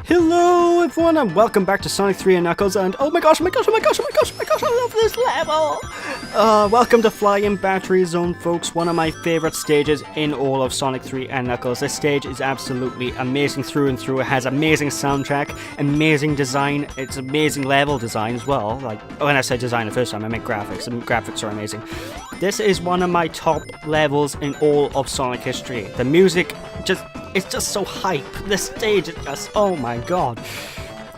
Hello everyone and welcome back to Sonic 3 and Knuckles, and oh my gosh, I love this level! Welcome to Flying Battery Zone, folks, one of my favourite stages in all of Sonic 3 and Knuckles. This stage is absolutely amazing through and through. It has amazing soundtrack, amazing design, it's amazing level design as well. Like, when I say design the first time, I meant graphics, and graphics are amazing. This is one of my top levels in all of Sonic history. The music it's just so hype. This stage is just, oh my god.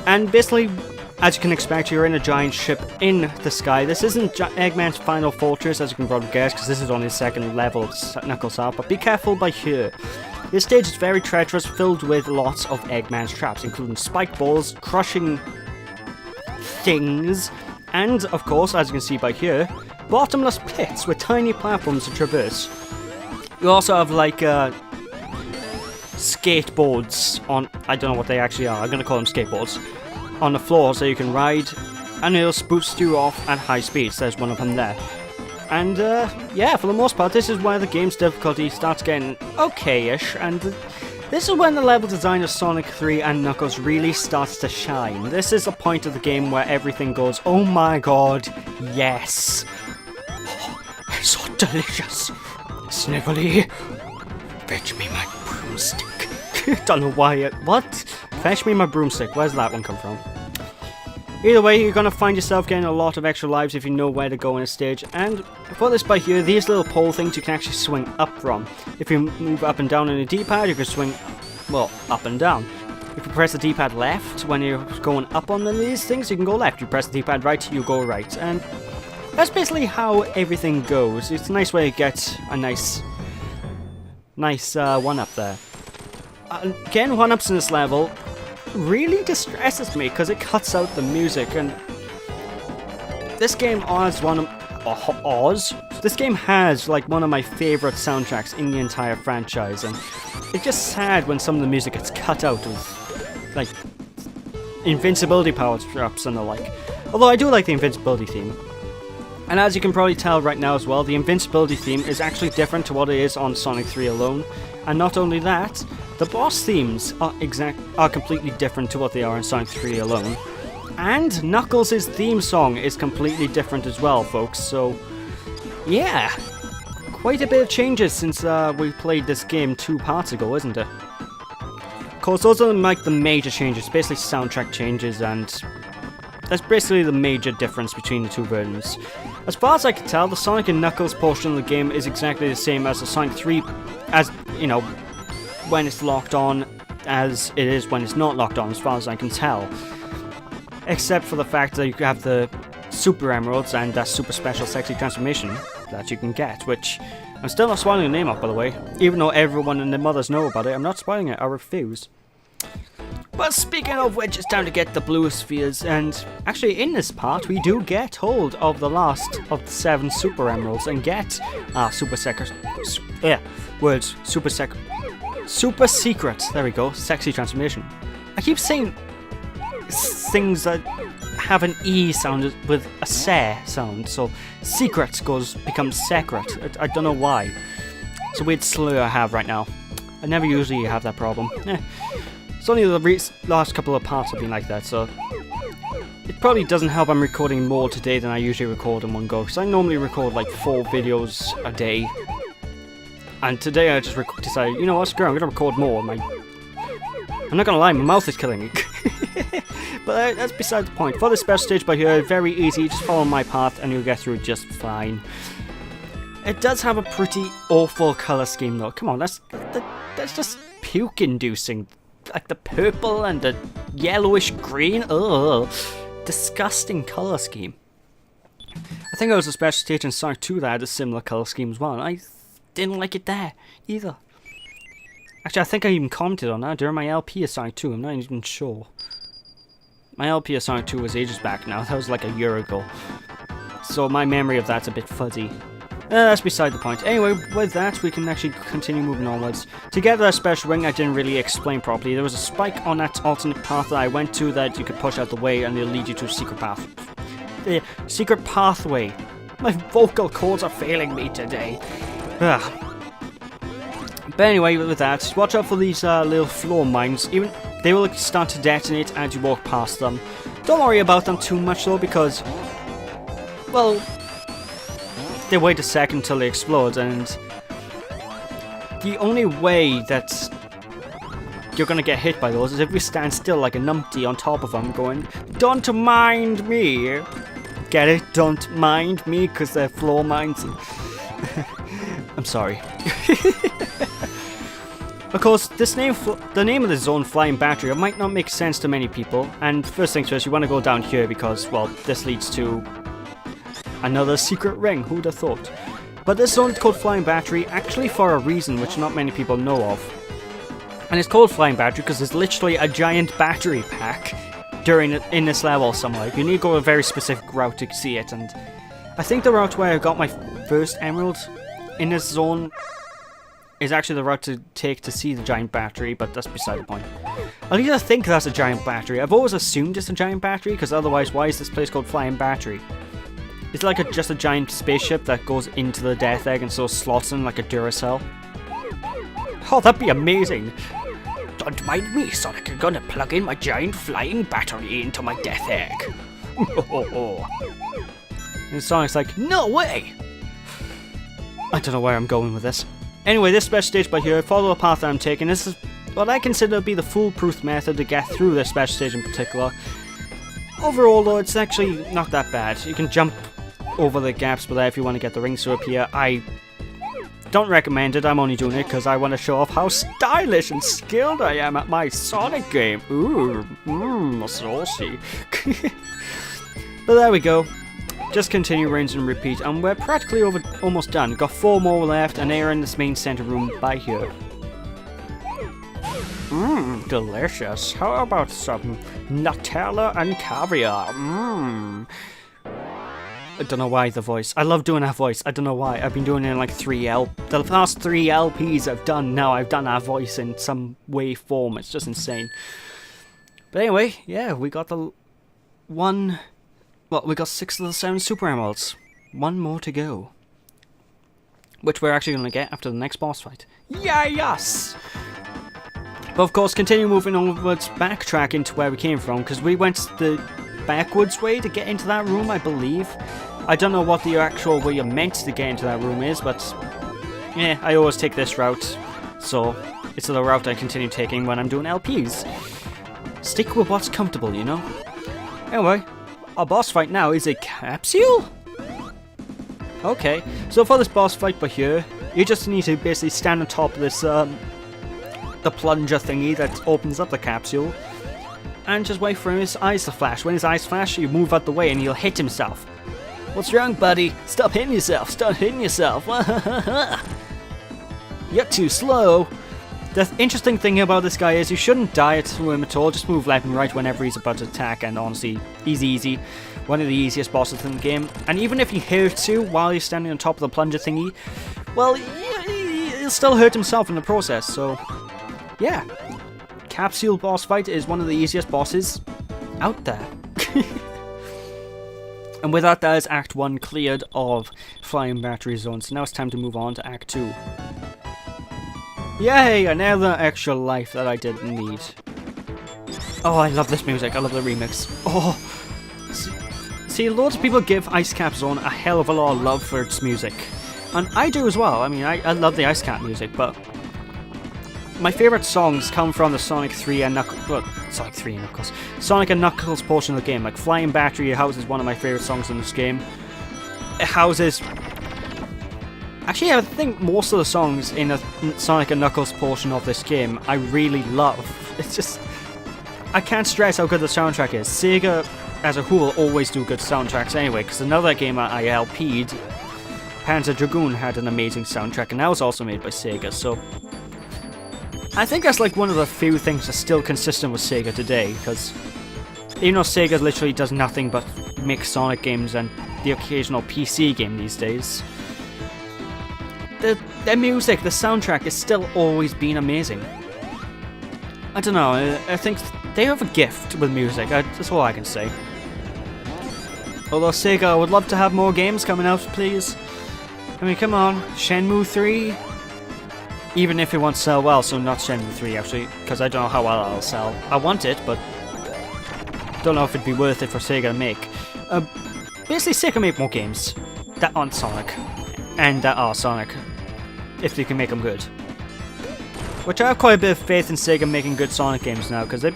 And basically, as you can expect, you're in a giant ship in the sky. This isn't Eggman's final fortress, as you can probably guess, because this is only the second level of Knuckles out, but be careful by here. This stage is very treacherous, filled with lots of Eggman's traps, including spike balls, crushing things, and, of course, as you can see by here, bottomless pits with tiny platforms to traverse. You also have, like, skateboards on, I don't know what they actually are, I'm gonna call them skateboards, on the floor so you can ride, and it'll boost you off at high speeds. There's one of them there. And yeah, for the most part, this is where the game's difficulty starts getting okay-ish, and this is when the level design of Sonic 3 and Knuckles really starts to shine. This is the point of the game where everything goes, oh my god, yes! Oh, it's so delicious! Snivelly! Fetch me my broomstick. Don't know why what? Fetch me my broomstick. Where's that one come from? Either way, you're gonna find yourself getting a lot of extra lives if you know where to go in a stage. And for this by here, these little pole things you can actually swing up from. If you move up and down on the D-pad, you can swing, well, up and down. If you press the D-pad left when you're going up on these things, you can go left. You press the D-pad right, you go right. And that's basically how everything goes. It's a nice way to get a nice one-up there. Getting one-ups in this level really distresses me because it cuts out the music, and this game has this game has like one of my favourite soundtracks in the entire franchise, and it's just sad when some of the music gets cut out of like invincibility power-ups and the like. Although I do like the invincibility theme. And as you can probably tell right now as well, the invincibility theme is actually different to what it is on Sonic 3 alone. And not only that, the boss themes are completely different to what they are in Sonic 3 alone. And Knuckles' theme song is completely different as well, folks. So, yeah, quite a bit of changes since we played this game 2 parts ago, isn't it? Of course, those are like the major changes, basically soundtrack changes, and that's basically the major difference between the two versions. As far as I can tell, the Sonic and Knuckles portion of the game is exactly the same as the Sonic 3, as, you know, when it's locked on, as it is when it's not locked on, as far as I can tell. Except for the fact that you have the Super Emeralds and that super special sexy transformation that you can get, which I'm still not spoiling the name of, by the way. Even though everyone and their mothers know about it, I'm not spoiling it, I refuse. But speaking of which, it's time to get the blue spheres, and actually in this part we do get hold of the last of the 7 Super Emeralds and get super secret, there we go, sexy transformation. I keep saying things that have an E sound with a se sound, so secret becomes secret. I don't know why. It's a weird slur I have right now. I never usually have that problem. It's only the last couple of parts have been like that, so it probably doesn't help I'm recording more today than I usually record in one go, because I normally record like 4 videos a day, and today I just decided, you know what, screw it, I'm going to record more. I'm not going to lie, my mouth is killing me. But that's beside the point. For this special stage by here, very easy, just follow my path and you'll get through just fine. It does have a pretty awful colour scheme though, come on, that's just puke-inducing. Like the purple and the yellowish green, ugh, disgusting colour scheme. I think there was a special stage in Sonic 2 that had a similar colour scheme as well, and I didn't like it there either. Actually, I think I even commented on that during my LP of Sonic 2, I'm not even sure. My LP of Sonic 2 was ages back now, that was like a year ago. So my memory of that's a bit fuzzy. That's beside the point. Anyway, with that, we can actually continue moving onwards. To get that special ring, I didn't really explain properly. There was a spike on that alternate path that I went to that you could push out the way and it'll lead you to a secret path. The secret pathway. My vocal cords are failing me today. But anyway, with that, watch out for these little floor mines. Even They will start to detonate as you walk past them. Don't worry about them too much though, because, well, they wait a second till they explode, and the only way that you're gonna get hit by those is if you stand still like a numpty on top of them going, "Don't mind me." Get it? Don't mind me, because they're floor mines. I'm sorry. Of course, the name of the zone, Flying Battery, might not make sense to many people. And first things first, you want to go down here because, well, this leads to another secret ring. Who'd have thought? But this zone's called Flying Battery, actually for a reason which not many people know of. And it's called Flying Battery because there's literally a giant battery pack in this level somewhere. You need to go a very specific route to see it, and I think the route where I got my first emerald in this zone is actually the route to take to see the giant battery, but that's beside the point. At least I think that's a giant battery. I've always assumed it's a giant battery, because otherwise why is this place called Flying Battery? It's like just a giant spaceship that goes into the Death Egg and so slots in like a Duracell. Oh, that'd be amazing! Don't mind me, Sonic, I'm gonna plug in my giant flying battery into my Death Egg. And Sonic's like, no way! I don't know where I'm going with this. Anyway, this special stage by here, follow the path that I'm taking. This is what I consider to be the foolproof method to get through this special stage in particular. Overall though, it's actually not that bad. You can jump over the gaps below if you want to get the rings to appear. I don't recommend it, I'm only doing it because I want to show off how stylish and skilled I am at my Sonic game. Ooh, saucy. But there we go. Just continue, rinse and repeat, and we're practically almost done. Got 4 more left, and they're in this main center room by here. Delicious. How about some Nutella and caviar? I don't know why the voice. I love doing that voice. I don't know why. I've been doing it in like the past 3 LPs I've done now. I've done that voice in some way, form. It's just insane. But anyway, yeah, we got the one. Well, we got 6 of the 7 Super Emeralds. 1 more to go. Which we're actually going to get after the next boss fight. Yes! But of course, continue moving onwards, backtracking to where we came from, because we went the backwards way to get into that room, I believe. I don't know what the actual way you're meant to get into that room is, but yeah, I always take this route. So, it's the route I continue taking when I'm doing LPs. Stick with what's comfortable, you know? Anyway. Our boss fight now is a capsule? Okay, so for this boss fight by here, you just need to basically stand on top of this, the plunger thingy that opens up the capsule, and just wait for his eyes to flash. When his eyes flash, you move out the way and he'll hit himself. What's wrong, buddy? Stop hitting yourself, stop hitting yourself. You're too slow. The interesting thing about this guy is you shouldn't die to him at all, just move left and right whenever he's about to attack, and honestly, he's easy. One of the easiest bosses in the game. And even if he hurts you while you're standing on top of the plunger thingy, well, he'll still hurt himself in the process, so yeah. Capsule boss fight is one of the easiest bosses out there. And with that, that is Act 1 cleared of Flying Battery Zone, so now it's time to move on to Act 2. Yay! Another extra life that I didn't need. Oh, I love this music. I love the remix. Oh! See, loads of people give Ice Cap Zone a hell of a lot of love for its music. And I do as well. I mean, I love the Ice Cap music, but my favourite songs come from the Sonic 3 and Knuckles... Well, Sonic 3 and Knuckles. Sonic and Knuckles portion of the game. Like, Flying Battery houses one of my favourite songs in this game. It houses... Actually, I think most of the songs in the Sonic and Knuckles portion of this game I really love. It's just... I can't stress how good the soundtrack is. Sega, as a whole, always do good soundtracks anyway, because another game I LP'd, Panzer Dragoon, had an amazing soundtrack, and that was also made by Sega, so... I think that's like one of the few things that's still consistent with Sega today, because even though Sega literally does nothing but make Sonic games and the occasional PC game these days, their music, the soundtrack, has still always been amazing. I don't know, I think they have a gift with music, that's all I can say. Although Sega, I would love to have more games coming out, please. I mean, come on, Shenmue 3? Even if it won't sell well, so not Shenmue 3 actually, because I don't know how well it'll sell. I want it, but don't know if it'd be worth it for Sega to make. Basically, Sega make more games that aren't Sonic, and that are Sonic, if they can make them good. Which I have quite a bit of faith in Sega making good Sonic games now, because they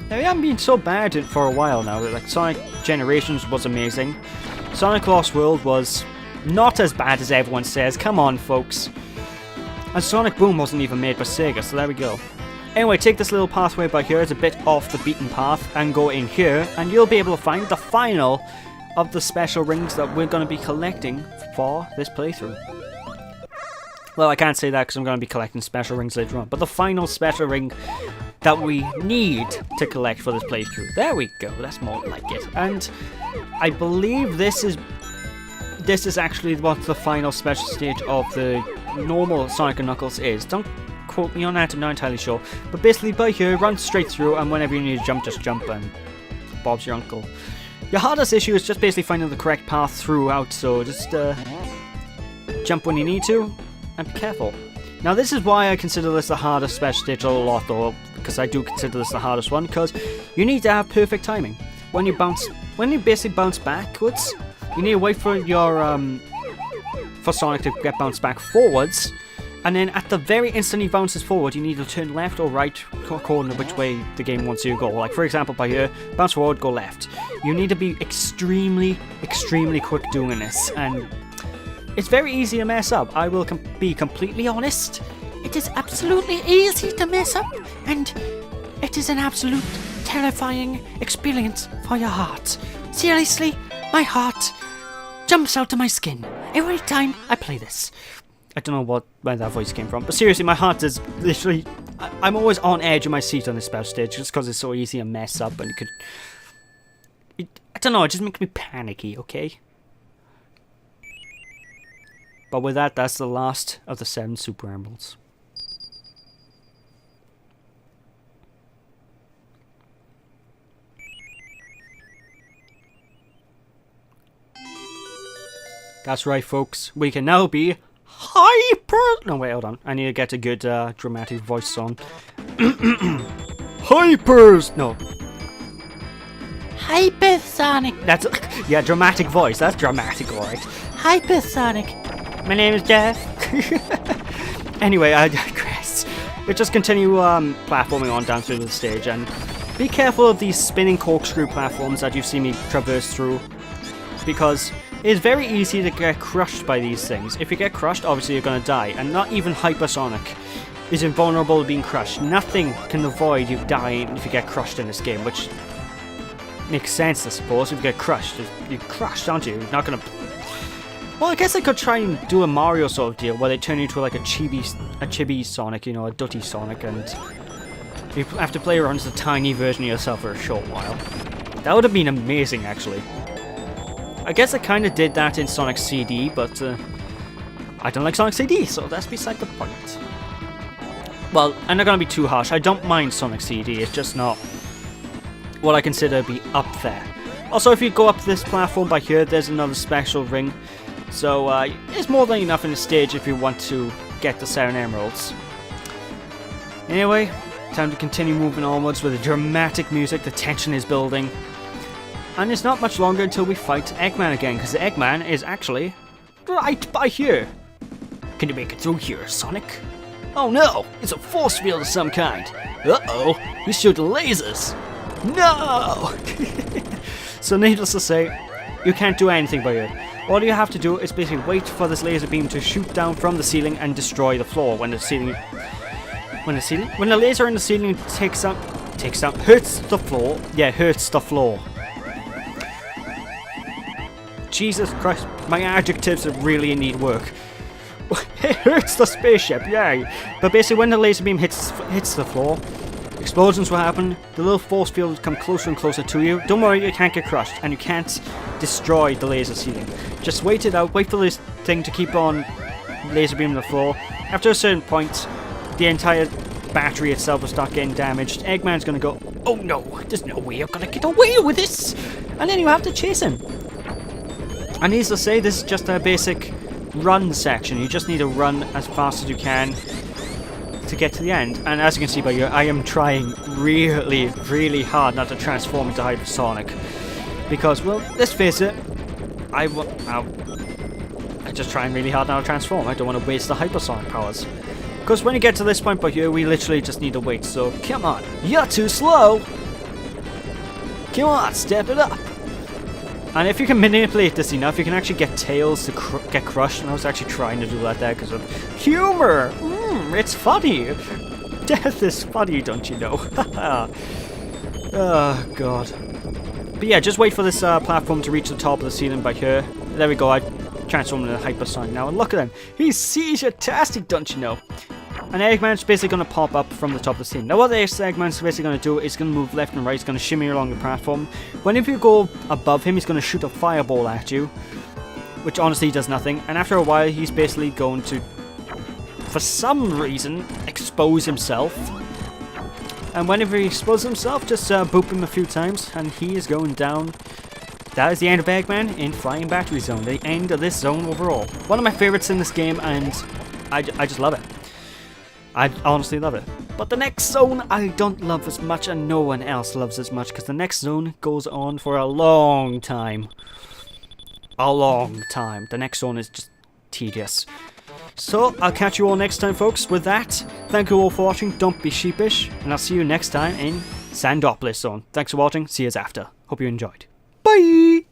haven't been so bad for a while now. Like, Sonic Generations was amazing. Sonic Lost World was not as bad as everyone says, come on folks. And Sonic Boom wasn't even made by Sega, so there we go. Anyway, take this little pathway by here, it's a bit off the beaten path, and go in here, and you'll be able to find the final of the special rings that we're going to be collecting for this playthrough. Well, I can't say that because I'm going to be collecting special rings later on, but the final special ring that we need to collect for this playthrough. There we go, that's more like it. And I believe this is actually what the final special stage of the normal Sonic & Knuckles is. Don't quote me on that, I'm not entirely sure. But basically by here, run straight through, and whenever you need to jump, just jump, and Bob's your uncle. Your hardest issue is just basically finding the correct path throughout, so just jump when you need to, and be careful. Now this is why I consider this the hardest special stage a lot, though, because I do consider this the hardest one, because you need to have perfect timing. When you basically bounce backwards, you need to wait for your for Sonic to get bounced back forwards, and then at the very instant he bounces forward, you need to turn left or right according to which way the game wants you to go. Like for example, by here, bounce forward, go left. You need to be extremely, extremely quick doing this, and it's very easy to mess up. I will be completely honest. It is absolutely easy to mess up, and it is an absolute terrifying experience for your heart. Seriously, my heart jumps out of my skin every time I play this. I don't know where that voice came from, but seriously, my heart is literally... I'm always on edge of my seat on this special stage, just because it's so easy to mess up, and I don't know, it just makes me panicky, okay? But with that, that's the last of the 7 Super Emeralds. That's right, folks. We can now be hyper... No, wait, hold on. I need to get a good dramatic voice on. Hypers! No. Hypersonic. That's... Yeah, dramatic voice. That's dramatic, alright. Hypersonic. My name is Jeff. Anyway, I digress. Let's just continue platforming on down through the stage, and be careful of these spinning corkscrew platforms that you've seen me traverse through, because it's very easy to get crushed by these things. If you get crushed, obviously you're going to die, and not even Hypersonic is invulnerable to being crushed. Nothing can avoid you dying if you get crushed in this game, which makes sense, I suppose. If you get crushed, you're crushed, aren't you? You're not going to... Well, I guess I could try and do a Mario sort of deal, where they turn you into like a chibi Sonic, you know, a dutty Sonic, and you have to play around as a tiny version of yourself for a short while. That would have been amazing, actually. I guess I kind of did that in Sonic CD, but I don't like Sonic CD, so that's beside the point. Well, I'm not going to be too harsh. I don't mind Sonic CD, it's just not what I consider to be up there. Also, if you go up this platform by here, there's another special ring. So, it's more than enough in the stage if you want to get the 7 emeralds. Anyway, time to continue moving onwards with the dramatic music. The tension is building. And it's not much longer until we fight Eggman again, because Eggman is actually right by here. Can you make it through here, Sonic? Oh no, it's a force field of some kind. Uh-oh, he's shooting lasers. No! So needless to say, you can't do anything by here. All you have to do is basically wait for this laser beam to shoot down from the ceiling and destroy the floor. When the laser in the ceiling hurts the floor. Yeah, hurts the floor. Jesus Christ, my adjectives really need work. It hurts the spaceship, yay! But basically when the laser beam hits the floor, explosions will happen, the little force field will come closer and closer to you. Don't worry, you can't get crushed, and you can't destroy the laser ceiling. Just wait it out, wait for this thing to keep on laser beaming the floor. After a certain point, the entire battery itself will start getting damaged. Eggman's gonna go, oh no, there's no way I'm gonna get away with this! And then you have to chase him. And needless to say, this is just a basic run section. You just need to run as fast as you can. to get to the end. And as you can see by here, I am trying really, really hard not to transform into hypersonic. Because, well, let's face it, I just trying really hard now to transform. I don't want to waste the hypersonic powers. Because when you get to this point by here, we literally just need to wait. So, come on. You're too slow. Come on, step it up. And if you can manipulate this enough, you can actually get Tails to get crushed. And I was actually trying to do that there because of humor. It's funny. Death is funny, don't you know? Oh, God. But yeah, just wait for this platform to reach the top of the ceiling by here. There we go. I transformed into hypersonic now. And look at him. He's seizure-tastic, don't you know? And Eggman's basically going to pop up from the top of the scene. Now what Eggman's basically going to do is going to move left and right. He's going to shimmy along the platform. Whenever you go above him, he's going to shoot a fireball at you. Which honestly does nothing. And after a while, he's basically going to, for some reason, expose himself. And whenever he exposes himself, just boop him a few times. And he is going down. That is the end of Eggman in Flying Battery Zone. The end of this zone overall. One of my favorites in this game, and I just love it. I honestly love it. But the next zone I don't love as much, and no one else loves as much, because the next zone goes on for a long time. A long time. The next zone is just tedious. So, I'll catch you all next time, folks. With that, thank you all for watching. Don't be sheepish, and I'll see you next time in Sandopolis Zone. Thanks for watching. See you after. Hope you enjoyed. Bye!